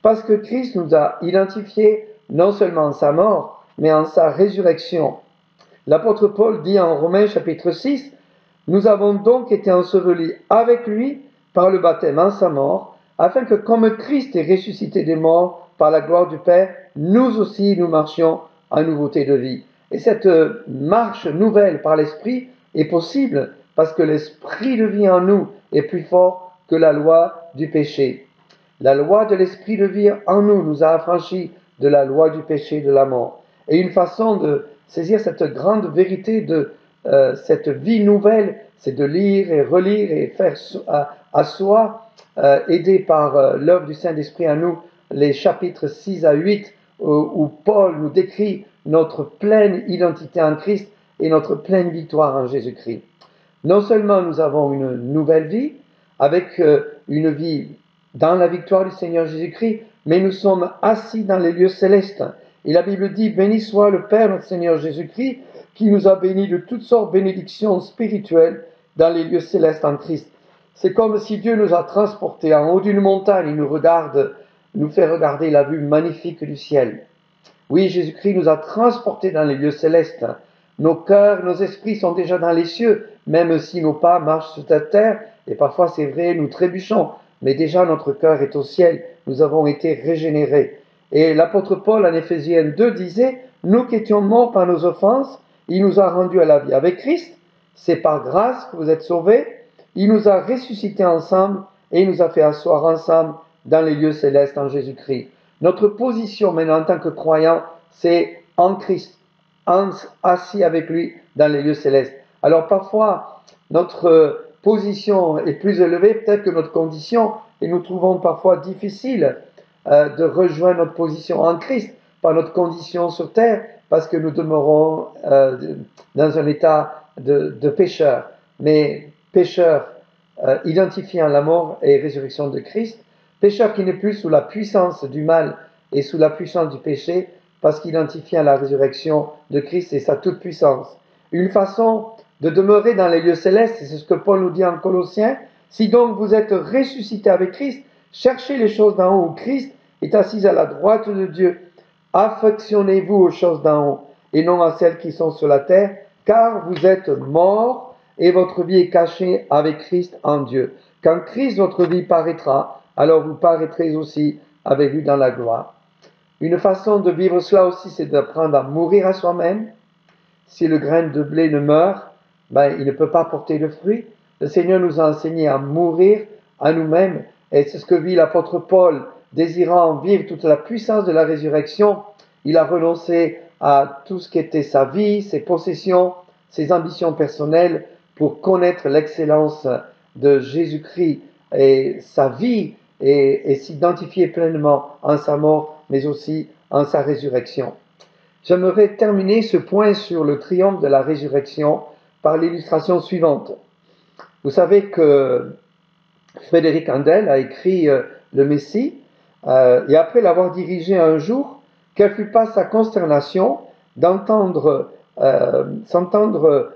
Speaker 9: parce que Christ nous a identifiés non seulement en sa mort, mais en sa résurrection. L'apôtre Paul dit en Romains chapitre 6, « Nous avons donc été ensevelis avec lui par le baptême en sa mort, afin que comme Christ est ressuscité des morts par la gloire du Père, nous aussi nous marchions en nouveauté de vie. » Et cette marche nouvelle par l'Esprit est possible parce que l'Esprit de vie en nous est plus fort que la loi du péché. La loi de l'Esprit de vie en nous a affranchis de la loi du péché et de la mort. Et une façon de saisir cette grande vérité de cette vie nouvelle, c'est de lire et relire et faire à soi, aidé par l'œuvre du Saint-Esprit en nous, les chapitres 6 à 8, où Paul nous décrit notre pleine identité en Christ et notre pleine victoire en Jésus-Christ. Non seulement nous avons une nouvelle vie, avec une vie dans la victoire du Seigneur Jésus-Christ, mais nous sommes assis dans les lieux célestes. Et la Bible dit, béni soit le Père, notre Seigneur Jésus-Christ, qui nous a bénis de toutes sortes de bénédictions spirituelles dans les lieux célestes en Christ. C'est comme si Dieu nous a transportés en haut d'une montagne, il nous fait regarder la vue magnifique du ciel. Oui, Jésus-Christ nous a transportés dans les lieux célestes. Nos cœurs, nos esprits sont déjà dans les cieux, même si nos pas marchent sur cette terre, et parfois c'est vrai, nous trébuchons, mais déjà notre cœur est au ciel, nous avons été régénérés. Et l'apôtre Paul en Éphésiens 2 disait, « Nous qui étions morts par nos offenses, il nous a rendus à la vie avec Christ, c'est par grâce que vous êtes sauvés, il nous a ressuscités ensemble et il nous a fait asseoir ensemble dans les lieux célestes en Jésus-Christ. » Notre position maintenant en tant que croyants, c'est en Christ, assis avec lui dans les lieux célestes. Alors parfois, notre position est plus élevée peut-être que notre condition, et nous trouvons parfois difficile de rejoindre notre position en Christ par notre condition sur terre, parce que nous demeurons dans un état de pécheur. Mais pécheur identifiant la mort et résurrection de Christ, pécheur qui n'est plus sous la puissance du mal et sous la puissance du péché, parce qu'identifiant la résurrection de Christ et sa toute-puissance. Une façon de demeurer dans les lieux célestes, c'est ce que Paul nous dit en Colossiens, « Si donc vous êtes ressuscités avec Christ, cherchez les choses d'en haut où Christ est assis à la droite de Dieu. Affectionnez-vous aux choses d'en haut et non à celles qui sont sur la terre, car vous êtes morts et votre vie est cachée avec Christ en Dieu. Quand Christ, votre vie, paraîtra, alors vous paraîtrez aussi avec lui dans la gloire. » Une façon de vivre cela aussi, c'est d'apprendre à mourir à soi-même. Si le grain de blé ne meurt, il ne peut pas porter de fruits. Le Seigneur nous a enseigné à mourir à nous-mêmes, et c'est ce que vit l'apôtre Paul, désirant vivre toute la puissance de la résurrection. Il a renoncé à tout ce qui était sa vie, ses possessions, ses ambitions personnelles, pour connaître l'excellence de Jésus-Christ et sa vie, et s'identifier pleinement en sa mort, mais aussi en sa résurrection. J'aimerais terminer ce point sur le triomphe de la résurrection par l'illustration suivante. Vous savez que Frédéric Handel a écrit Le Messie, et après l'avoir dirigé un jour, quelle fut pas sa consternation d'entendre s'entendre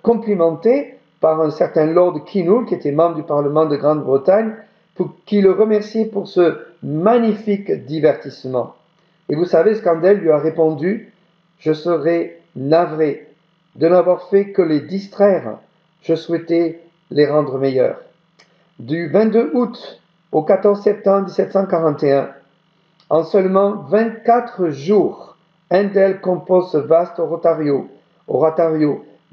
Speaker 9: complimenté par un certain Lord Kinnoul, qui était membre du Parlement de Grande-Bretagne, qui le remerciait pour ce magnifique divertissement. Et vous savez ce qu'Handel lui a répondu? « Je serais navré de n'avoir fait que les distraire. Je souhaitais les rendre meilleurs. » Du 22 août au 14 septembre 1741, en seulement 24 jours, Handel compose ce vaste oratorio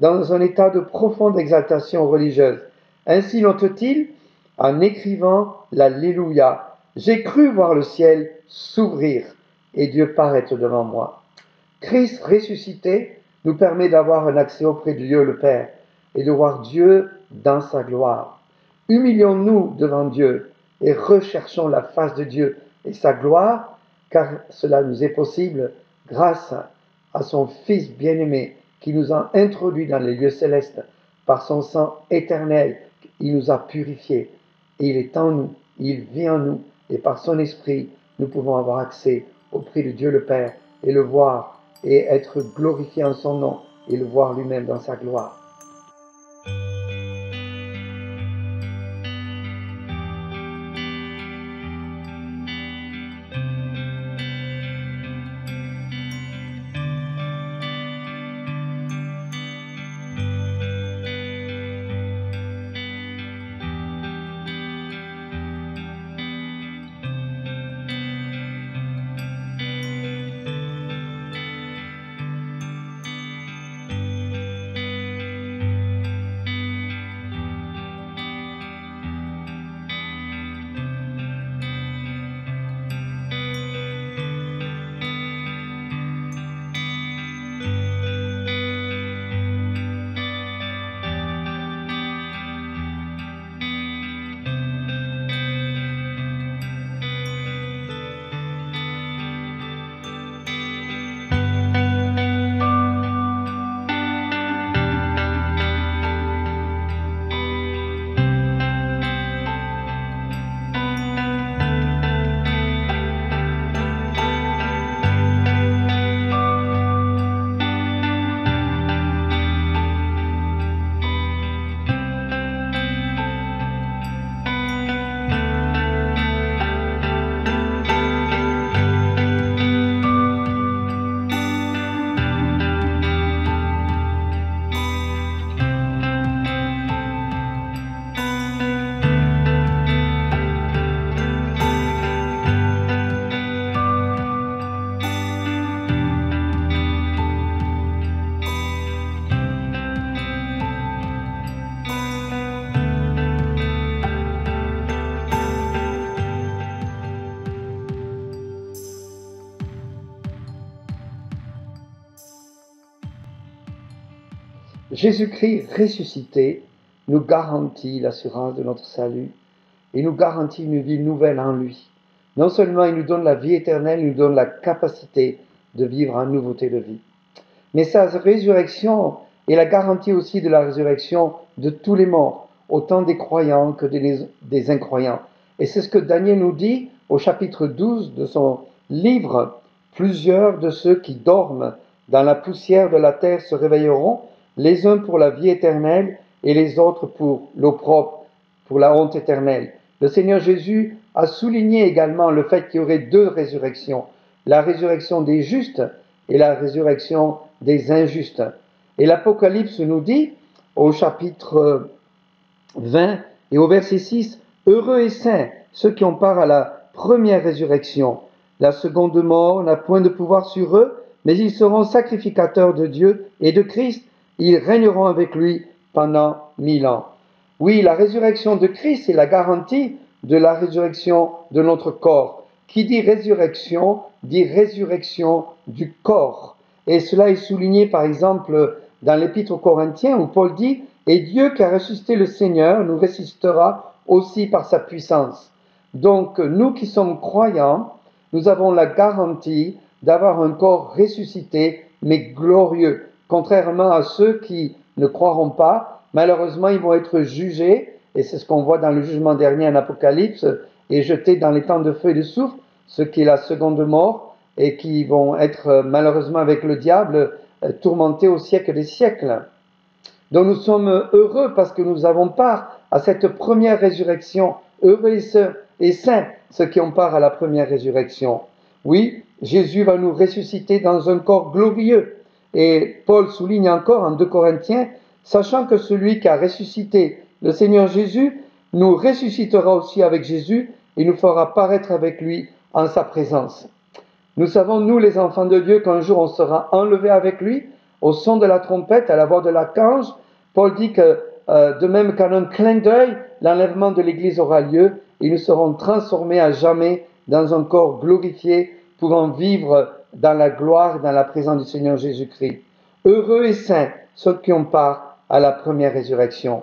Speaker 9: dans un état de profonde exaltation religieuse. Ainsi note-t-il, en écrivant l'Alléluia, « J'ai cru voir le ciel s'ouvrir et Dieu paraître devant moi. » Christ ressuscité nous permet d'avoir un accès auprès de Dieu le Père et de voir Dieu dans sa gloire. Humilions-nous devant Dieu et recherchons la face de Dieu et sa gloire, car cela nous est possible grâce à son Fils bien-aimé qui nous a introduits dans les lieux célestes par son sang éternel. Il nous a purifiés et il est en nous, il vit en nous et par son esprit, nous pouvons avoir accès auprès de Dieu le Père et le voir et être glorifiés en son nom et le voir lui-même dans sa gloire. Jésus-Christ ressuscité nous garantit l'assurance de notre salut et nous garantit une vie nouvelle en lui. Non seulement il nous donne la vie éternelle, il nous donne la capacité de vivre en nouveauté de vie. Mais sa résurrection est la garantie aussi de la résurrection de tous les morts, autant des croyants que des incroyants. Et c'est ce que Daniel nous dit au chapitre 12 de son livre. Plusieurs de ceux qui dorment dans la poussière de la terre se réveilleront, les uns pour la vie éternelle et les autres pour l'opprobre, pour la honte éternelle. Le Seigneur Jésus a souligné également le fait qu'il y aurait deux résurrections, la résurrection des justes et la résurrection des injustes. Et l'Apocalypse nous dit, au chapitre 20 et au verset 6, « Heureux et saints ceux qui ont part à la première résurrection. La seconde mort n'a point de pouvoir sur eux, mais ils seront sacrificateurs de Dieu et de Christ. Ils régneront avec lui pendant 1000 ans. » Oui, la résurrection de Christ est la garantie de la résurrection de notre corps. Qui dit résurrection du corps. Et cela est souligné par exemple dans l'Épître aux Corinthiens où Paul dit « Et Dieu qui a ressuscité le Seigneur nous ressuscitera aussi par sa puissance. » Donc nous qui sommes croyants, nous avons la garantie d'avoir un corps ressuscité mais glorieux. Contrairement à ceux qui ne croiront pas, malheureusement ils vont être jugés, et c'est ce qu'on voit dans le jugement dernier en Apocalypse, et jetés dans les temps de feu et de soufre, ce qui est la seconde mort, et qui vont être malheureusement avec le diable tourmentés au siècle des siècles. Donc nous sommes heureux parce que nous avons part à cette première résurrection, heureux et saints ceux qui ont part à la première résurrection. Oui, Jésus va nous ressusciter dans un corps glorieux. Et Paul souligne encore en 2 Corinthiens, sachant que celui qui a ressuscité le Seigneur Jésus nous ressuscitera aussi avec Jésus et nous fera paraître avec lui en sa présence. Nous savons, nous les enfants de Dieu, qu'un jour on sera enlevés avec lui au son de la trompette, à la voix de l'archange. Paul dit que de même qu'en un clin d'œil, l'enlèvement de l'Église aura lieu et nous serons transformés à jamais dans un corps glorifié, pouvant vivre dans la gloire, dans la présence du Seigneur Jésus-Christ. Heureux et saints ceux qui ont part à la première résurrection.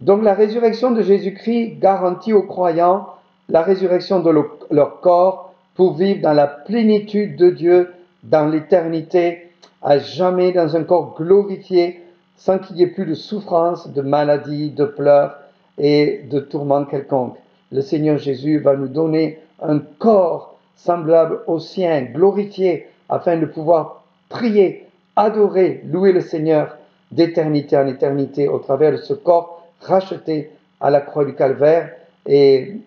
Speaker 9: Donc la résurrection de Jésus-Christ garantit aux croyants la résurrection de leur corps pour vivre dans la plénitude de Dieu, dans l'éternité, à jamais dans un corps glorifié, sans qu'il y ait plus de souffrance, de maladie, de pleurs et de tourments quelconques. Le Seigneur Jésus va nous donner un corps semblable au sien, glorifié, afin de pouvoir prier, adorer, louer le Seigneur d'éternité en éternité au travers de ce corps racheté à la croix du Calvaire et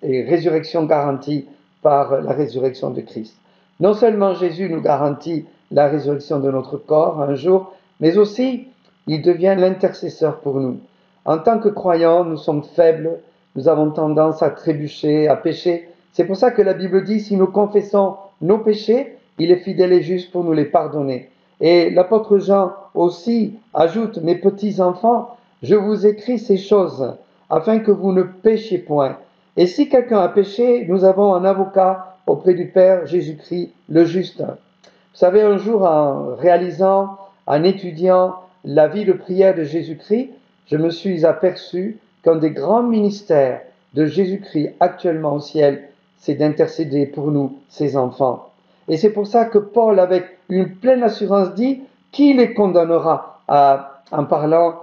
Speaker 9: résurrection garantie par la résurrection de Christ. Non seulement Jésus nous garantit la résurrection de notre corps un jour, mais aussi il devient l'intercesseur pour nous. En tant que croyants, nous sommes faibles, nous avons tendance à trébucher, à pécher. C'est pour ça que la Bible dit, si nous confessons nos péchés, il est fidèle et juste pour nous les pardonner. Et l'apôtre Jean aussi ajoute, mes petits enfants, je vous écris ces choses afin que vous ne péchiez point. Et si quelqu'un a péché, nous avons un avocat auprès du Père, Jésus-Christ, le juste. Vous savez, un jour, en réalisant, en étudiant la vie de prière de Jésus-Christ, je me suis aperçu qu'un des grands ministères de Jésus-Christ actuellement au ciel, c'est d'intercéder pour nous, ses enfants. Et c'est pour ça que Paul, avec une pleine assurance, dit « Qui les condamnera ?» en parlant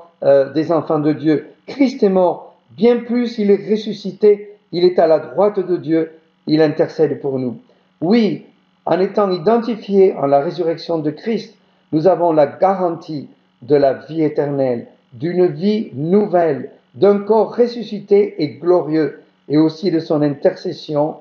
Speaker 9: des enfants de Dieu. Christ est mort, bien plus, il est ressuscité, il est à la droite de Dieu, il intercède pour nous. Oui, en étant identifiés en la résurrection de Christ, nous avons la garantie de la vie éternelle, d'une vie nouvelle, d'un corps ressuscité et glorieux, et aussi de son intercession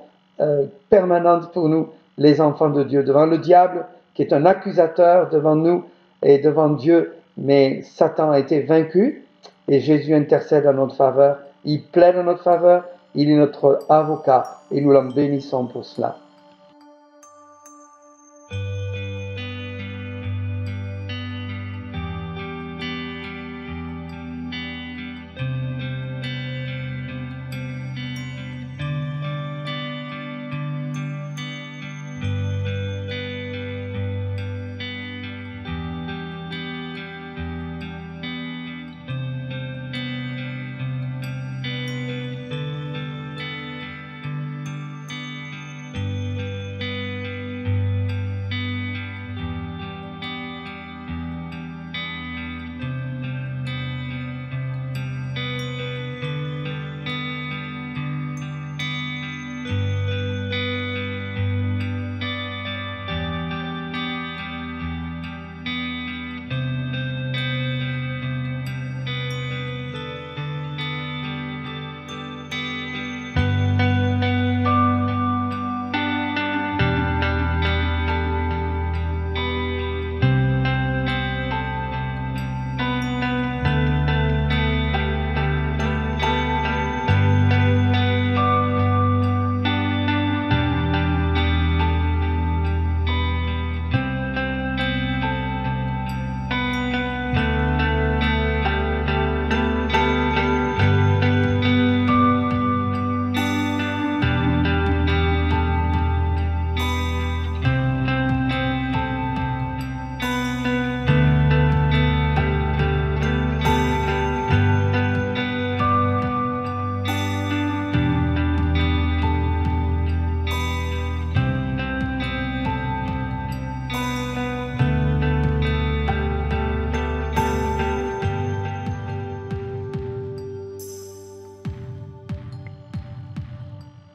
Speaker 9: permanente pour nous, les enfants de Dieu, devant le diable, qui est un accusateur devant nous et devant Dieu, mais Satan a été vaincu, et Jésus intercède en notre faveur, il plaide en notre faveur, il est notre avocat, et nous l'en bénissons pour cela.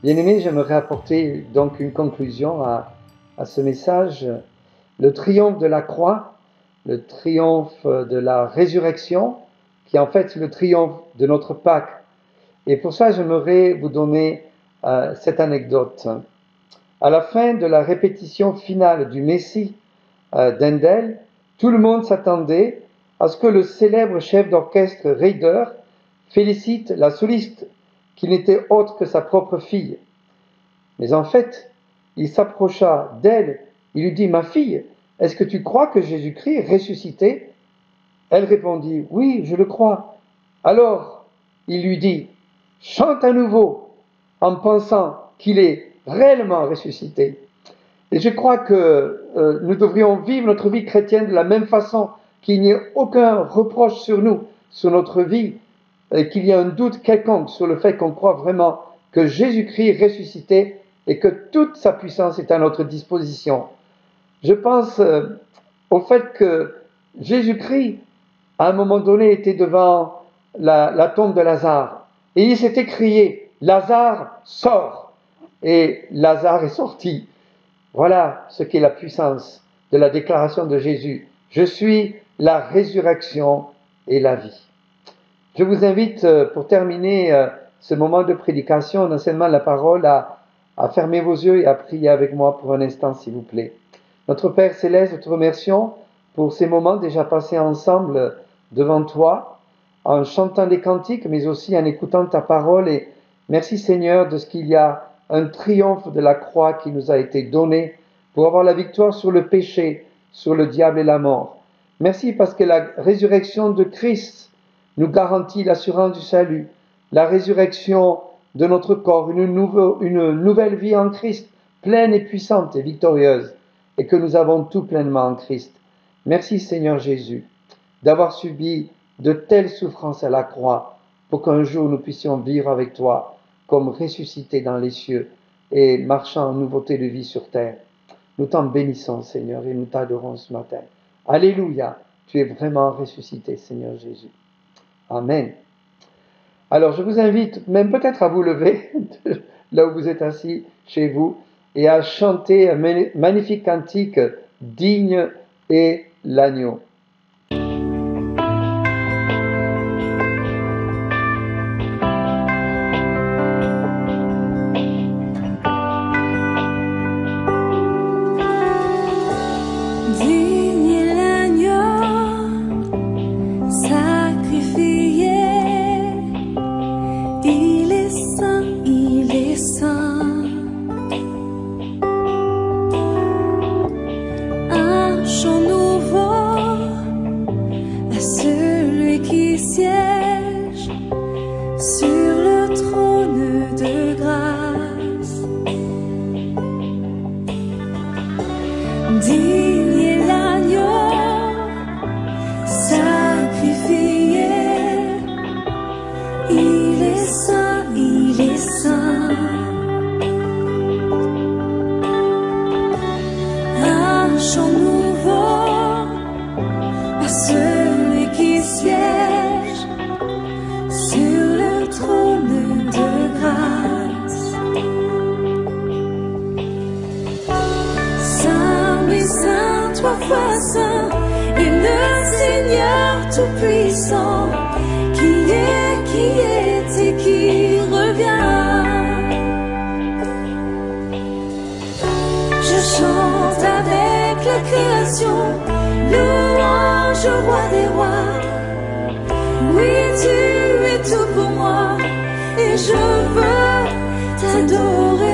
Speaker 9: Bien-aimés, j'aimerais apporter donc une conclusion à ce message. Le triomphe de la croix, le triomphe de la résurrection, qui est en fait le triomphe de notre Pâques. Et pour ça, j'aimerais vous donner cette anecdote. À la fin de la répétition finale du Messie d'Handel, tout le monde s'attendait à ce que le célèbre chef d'orchestre Reeder félicite la soliste qui n'était autre que sa propre fille. Mais en fait, il s'approcha d'elle, il lui dit « Ma fille, est-ce que tu crois que Jésus-Christ est ressuscité ?» Elle répondit « Oui, je le crois. » Alors, il lui dit « Chante à nouveau en pensant qu'il est réellement ressuscité. » Et je crois que nous devrions vivre notre vie chrétienne de la même façon, qu'il n'y ait aucun reproche sur nous, sur notre vie, et qu'il y ait un doute quelconque sur le fait qu'on croit vraiment que Jésus-Christ est ressuscité et que toute sa puissance est à notre disposition. Je pense au fait que Jésus-Christ, à un moment donné, était devant la tombe de Lazare et il s'est écrié « Lazare, sors !» Et Lazare est sorti. Voilà ce qu'est la puissance de la déclaration de Jésus Je suis la résurrection et la vie. Je vous invite, pour terminer ce moment de prédication, d'enseignement de la parole, à fermer vos yeux et à prier avec moi pour un instant, s'il vous plaît. Notre Père Céleste, nous te remercions pour ces moments déjà passés ensemble devant toi, en chantant des cantiques, mais aussi en écoutant ta parole. Et merci Seigneur de ce qu'il y a un triomphe de la croix qui nous a été donné pour avoir la victoire sur le péché, sur le diable et la mort. Merci parce que la résurrection de Christ nous garantit l'assurance du salut, la résurrection de notre corps, une nouvelle vie en Christ, pleine et puissante et victorieuse, et que nous avons tout pleinement en Christ. Merci Seigneur Jésus d'avoir subi de telles souffrances à la croix pour qu'un jour nous puissions vivre avec toi comme ressuscités dans les cieux et marchant en nouveauté de vie sur terre. Nous t'en bénissons Seigneur et nous t'adorons ce matin. Alléluia, tu es vraiment ressuscité Seigneur Jésus. Amen. Alors je vous invite même peut-être à vous lever là où vous êtes assis chez vous et à chanter un magnifique cantique, Digne est l'agneau.
Speaker 5: Tout-puissant, qui est et qui revient. Je chante avec la création, louange au roi des rois. Oui, tu es tout pour moi, et je veux t'adorer.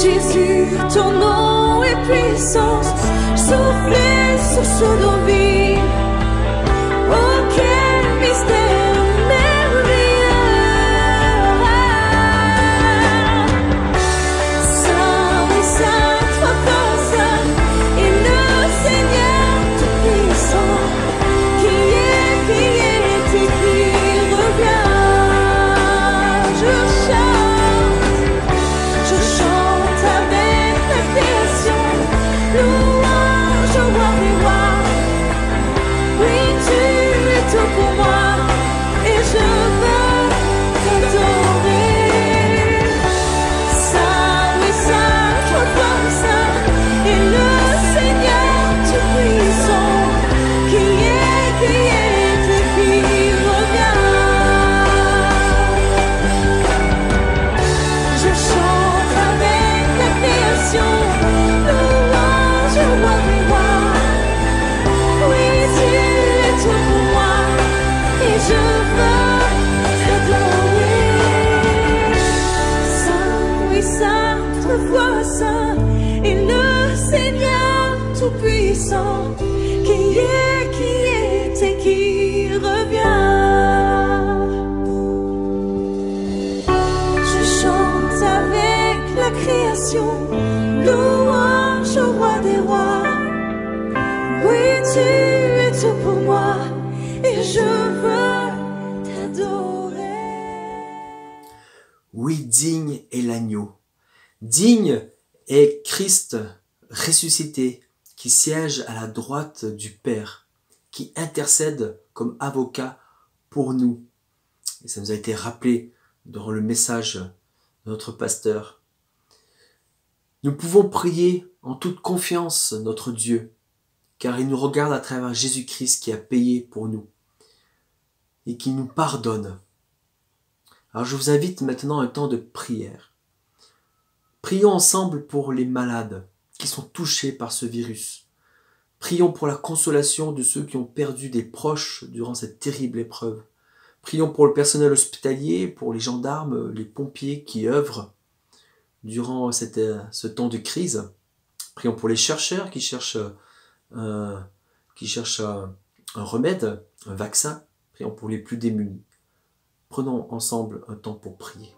Speaker 5: Jésus, ton nom est puissant. Soufflez sur ce nos vies. Oh, quel mystère merveilleux. Saint, oui, Saint, toi comme ça, et le Seigneur tout-puissant, qui est et qui revient. Je chante avec la création, louange au roi des rois. Oui, tu es tout pour moi, et je veux t'adorer. Saint, oui, Saint, toi comme ça, et le Seigneur tout-puissant, qui est et qui revient. Je chante avec la création, louange au roi des rois. Oui, tu es tout pour moi, et je veux t'adorer. Saint, oui, Saint, trois fois Saint, et le Seigneur tout-puissant, qui est et qui revient. Je chante avec la création, louange au roi des rois. Oui, tu es tout pour moi, et je veux t'adorer.
Speaker 1: Oui, digne est l'agneau. Digne est Christ ressuscité, qui siège à la droite du Père, qui intercède comme avocat pour nous. Et ça nous a été rappelé dans le message de notre pasteur. Nous pouvons prier en toute confiance notre Dieu, car il nous regarde à travers Jésus-Christ qui a payé pour nous et qui nous pardonne. Alors je vous invite maintenant à un temps de prière. Prions ensemble pour les malades qui sont touchés par ce virus. Prions pour la consolation de ceux qui ont perdu des proches durant cette terrible épreuve. Prions pour le personnel hospitalier, pour les gendarmes, les pompiers qui œuvrent durant ce temps de crise. Prions pour les chercheurs qui cherchent un remède, un vaccin. Prions pour les plus démunis. Prenons ensemble un temps pour prier.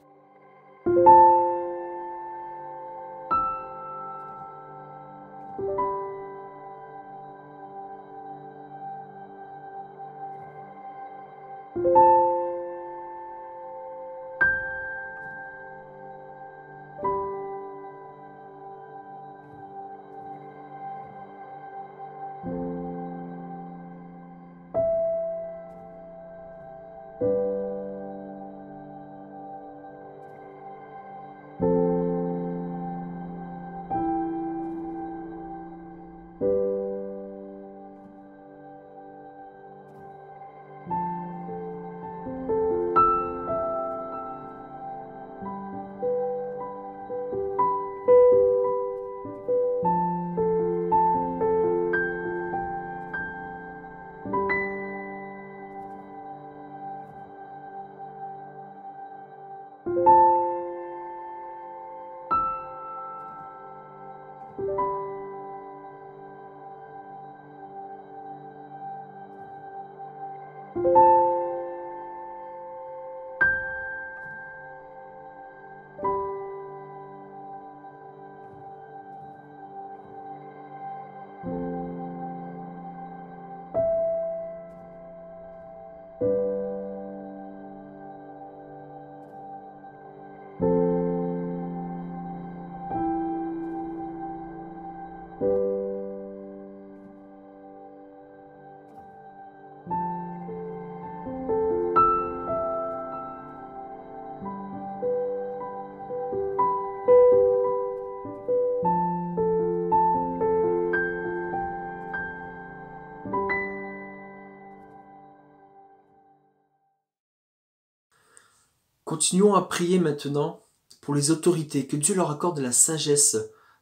Speaker 1: Continuons à prier maintenant pour les autorités, que Dieu leur accorde de la sagesse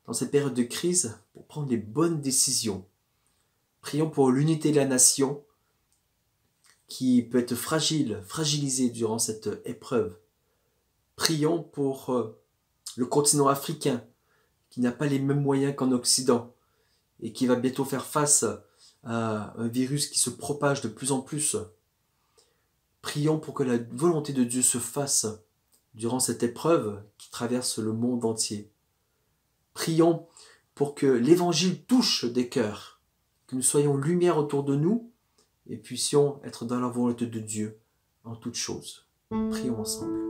Speaker 1: dans cette période de crise pour prendre les bonnes décisions. Prions pour l'unité de la nation qui peut être fragilisée durant cette épreuve. Prions pour le continent africain qui n'a pas les mêmes moyens qu'en Occident et qui va bientôt faire face à un virus qui se propage de plus en plus. Prions pour que la volonté de Dieu se fasse durant cette épreuve qui traverse le monde entier. Prions pour que l'Évangile touche des cœurs, que nous soyons lumière autour de nous et puissions être dans la volonté de Dieu en toutes choses. Prions ensemble.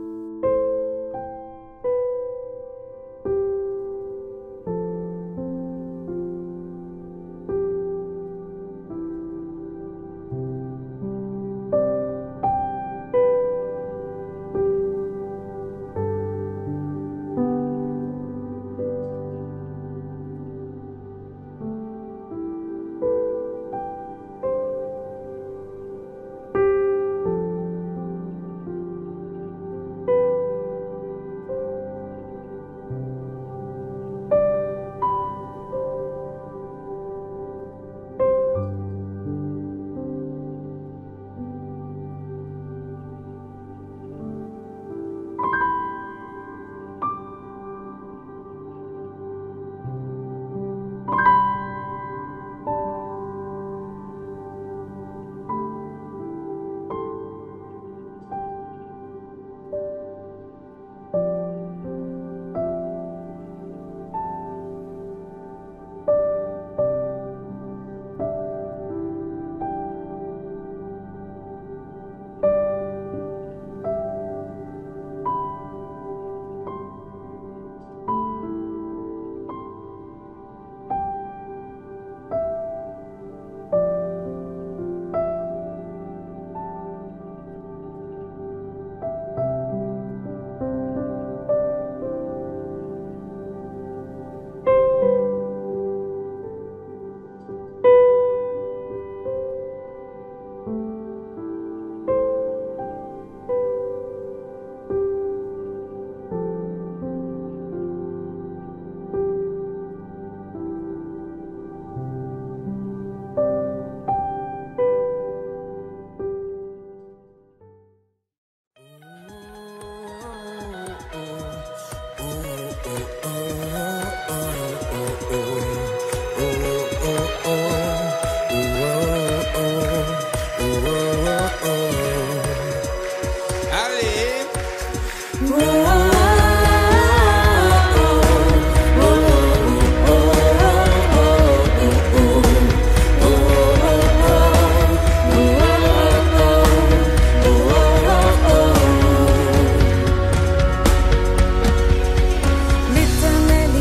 Speaker 10: L'Éternel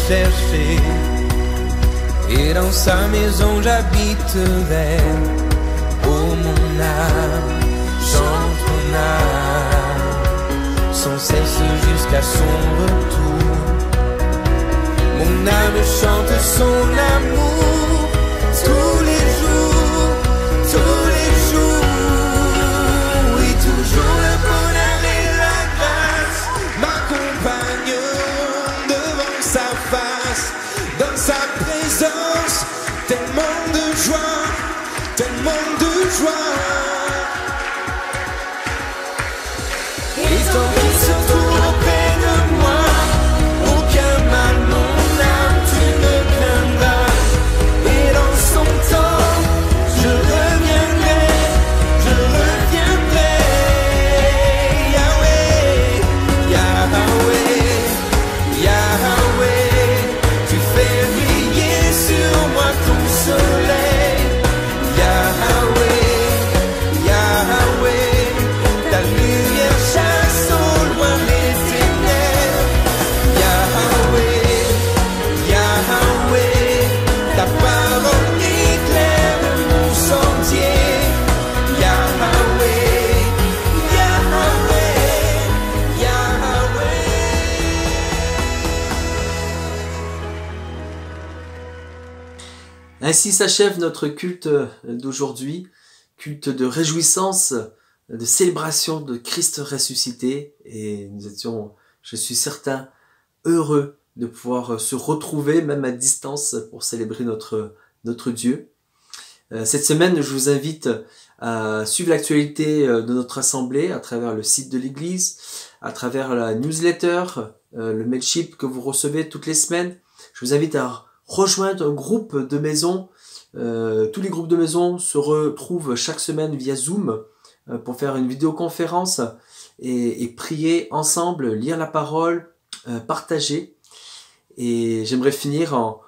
Speaker 8: chercher. Et dans sa maison j'habiterai. Oh mon âme, chante mon âme, sans cesse jusqu'à son retour. Mon âme chante son amour tous les jours, tous les jours. Oui, toujours le bonheur et la grâce m'accompagnent devant sa face, dans sa présence, tellement de joie, tellement de joie. Et tant qu'il se trouve auprès de moi, aucun mal, mon âme, tu ne craindras. Et dans son temps, je reviendrai, je reviendrai. Yahweh, Yahweh, Yahweh, tu fais briller sur moi ton soleil. Yahweh, Yahweh, ta lumière chasse au loin les ténèbres. Yahweh, Yahweh, ta parole éclaire mon sentier. Yahweh, Yahweh, Yahweh.
Speaker 1: Ainsi s'achève notre culte d'aujourd'hui, culte de réjouissance, de célébration de Christ ressuscité. Et nous étions, je suis certain, heureux de pouvoir se retrouver, même à distance, pour célébrer notre Dieu. Cette semaine, je vous invite à suivre l'actualité de notre assemblée à travers le site de l'église, à travers la newsletter, le mailship que vous recevez toutes les semaines. Je vous invite à rejoindre un groupe de maison. Tous les groupes de maison se retrouvent chaque semaine via Zoom pour faire une vidéoconférence et prier ensemble, lire la parole, partager. Et j'aimerais finir en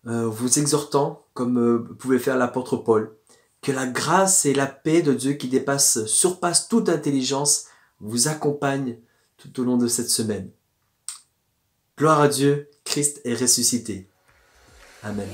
Speaker 1: vous exhortant, comme pouvait faire l'apôtre Paul, que la grâce et la paix de Dieu qui surpasse toute intelligence vous accompagnent tout au long de cette semaine. Gloire à Dieu, Christ est ressuscité. Amen.